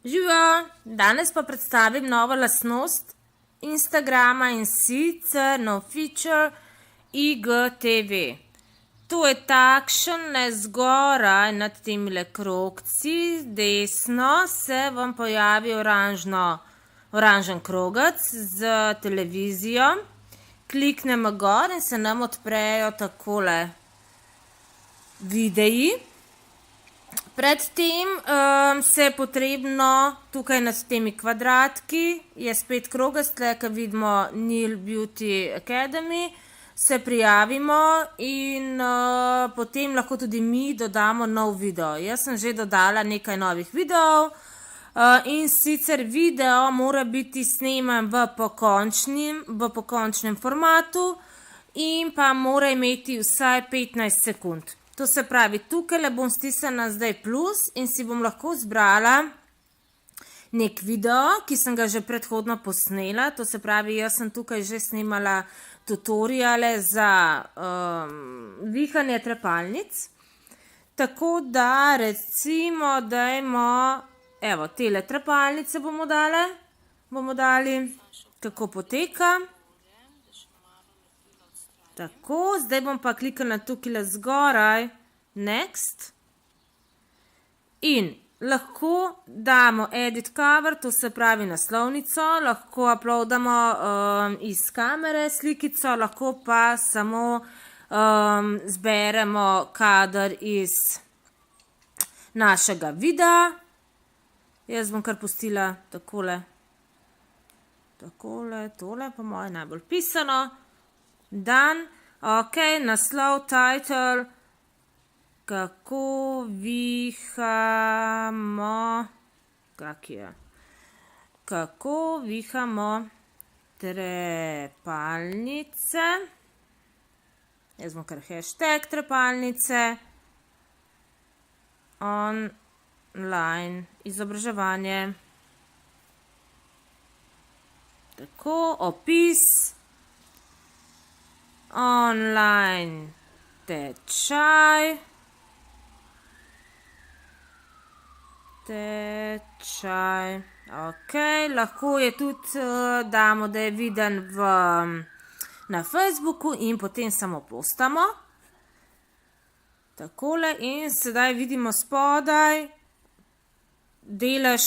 Živijo, danes pa predstavim novo lastnost Instagrama in sicer nov feature IGTV. To je takšen, zgoraj nad temile krogci, desno se vam pojavi oranžen krogec z televizijo. Kliknemo gor in se nam odprejo takole videi. Predtem se je potrebno tukaj nad temi kvadratki, je spet krogec, tle, ko vidimo Nil Beauty Academy, se prijavimo in potem lahko tudi mi dodamo nov video. Jaz sem že dodala nekaj novih videov in sicer video mora biti sneman v pokončnem formatu in pa mora imeti vsaj 15 sekund. To se pravi, tukaj bom stisnila zdaj plus in si bom lahko zbrala nek video, ki sem ga že predhodno posnela. To se pravi, jaz sem tukaj že snimala tutoriale za vihanje trepalnic. Tako da recimo dajmo, evo, tele trepalnice bomo dali, kako poteka. Tako, zdaj bom pa klikala tukaj zgoraj, next. In lahko damo edit cover, to se pravi naslovnico, lahko uploadamo iz kamere slikico, lahko pa samo zberemo kader iz našega videa. Jaz bom kar pustila takole, tole po moje najbolj pisano. Dan, ok, naslov, title, kako vihamo trepalnice, jaz bom kar hashtag trepalnice, online izobraževanje, tako, opis, online tečaj, ok, lahko je tudi damo, da je viden na Facebooku in potem samo postamo. Takole in sedaj vidimo spodaj delež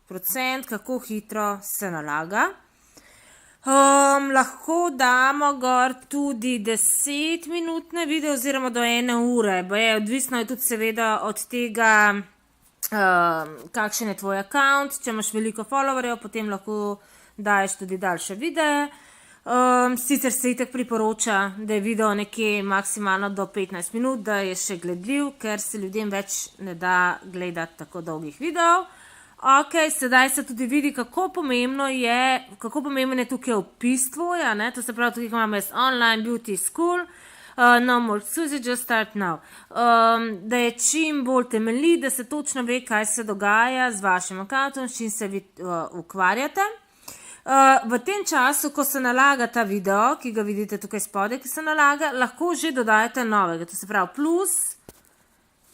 procent, kako hitro se nalaga. Lahko damo gor tudi 10-minutne video oziroma do 1 ure. Odvisno je tudi seveda od tega, kakšen je tvoj account. Če imaš veliko followerjev, potem lahko daješ tudi daljše videe. Sicer se itak priporoča, da je video nekje maksimalno do 15 minut, da je še gledljiv, ker se ljudem več ne da gledati tako dolgih videov. Ok, sedaj se tudi vidi, kako pomemben je tukaj opis tvoj, to se pravi, tukaj imamo online beauty school, no more Suzy, just start now. Da je čim bolj temeljit, da se točno ve, kaj se dogaja z vašim accountom, s čim se vi ukvarjate. V tem času, ko se nalaga ta video, ki ga vidite tukaj spodaj, ki se nalaga, lahko že dodajate novega, to se pravi plus,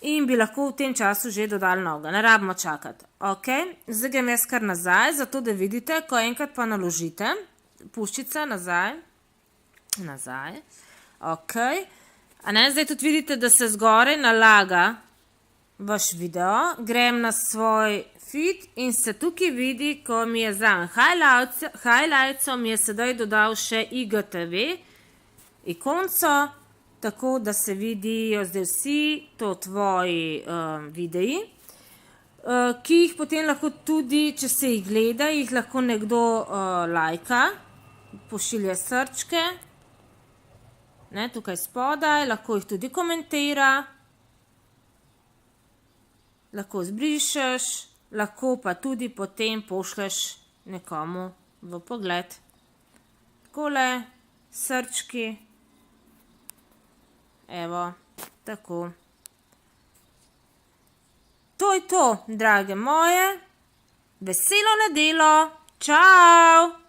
in bi lahko v tem času že dodali novega, ne rabimo čakati. Ok, zdaj grem jaz kar nazaj, zato da vidite, ko enkrat pa naložite, puščica nazaj, ok, zdaj tudi vidite, da se zgoraj nalaga vaš video, grem na svoj feed in se tukaj vidi, ko mi je zraven highlightsom, mi je sedaj dodal še IGTV ikonco, tako da se vidijo zdaj vsi to tvoji videi, ki jih potem lahko tudi, če se jih gleda, jih lahko nekdo lajka, pošilja srčke, tukaj spodaj, lahko jih tudi komentira, lahko zbrišeš, lahko pa tudi potem pošleš nekomu v pogled. Takole, srčki. Evo, tako. To je to, drage moje. Veselo nedeljo. Čau!